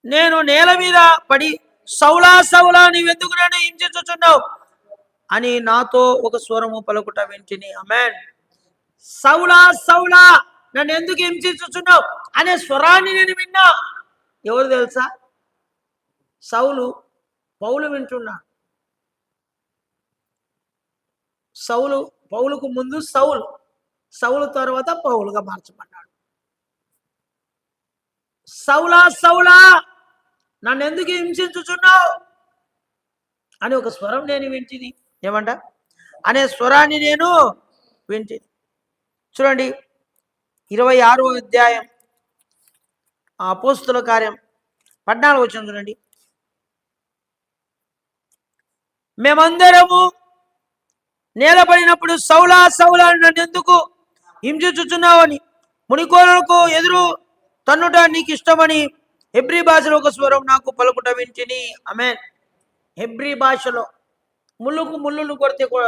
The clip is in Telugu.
నేను నేల మీద పడి, సౌలా సౌలా నీవెందుకు నన్ను హింసించుచున్నావు అని నాతో ఒక స్వరము పలుకుట వింటిని. ఆమేన్. సౌలా సౌలా నన్ను ఎందుకు హింసించుచున్నావు అనే స్వరాన్ని నేను విన్నా. ఎవరు తెలుసా? సౌలు. పౌలు వింటున్నాడు. పౌలుకు ముందు సౌలు తర్వాత పౌలుగా మార్చబడ్డాడు. సౌలా సౌలా నన్ను ఎందుకు హింసించుచున్నావు అని ఒక స్వరం నేను వింటిని. ఏమంట? అనే స్వరాన్ని నేను వింటిని. చూడండి, 26వ అధ్యాయం అపోస్తుల కార్యం 14 వచనం చూడండి. మేమందరము నేలపడినప్పుడు సౌలా సౌలా నన్ను ఎందుకు హింసించుచున్నావు అని మునికోలకు ఎదురు తన్నుట నీకు ఇష్టమని హెబ్రీ భాషలో ఒక స్వరం నాకు పలుకుట వింటిని. ఆమేన్. హెబ్రీ భాషలో ముళ్ళుకు ముళ్ళును కొడితే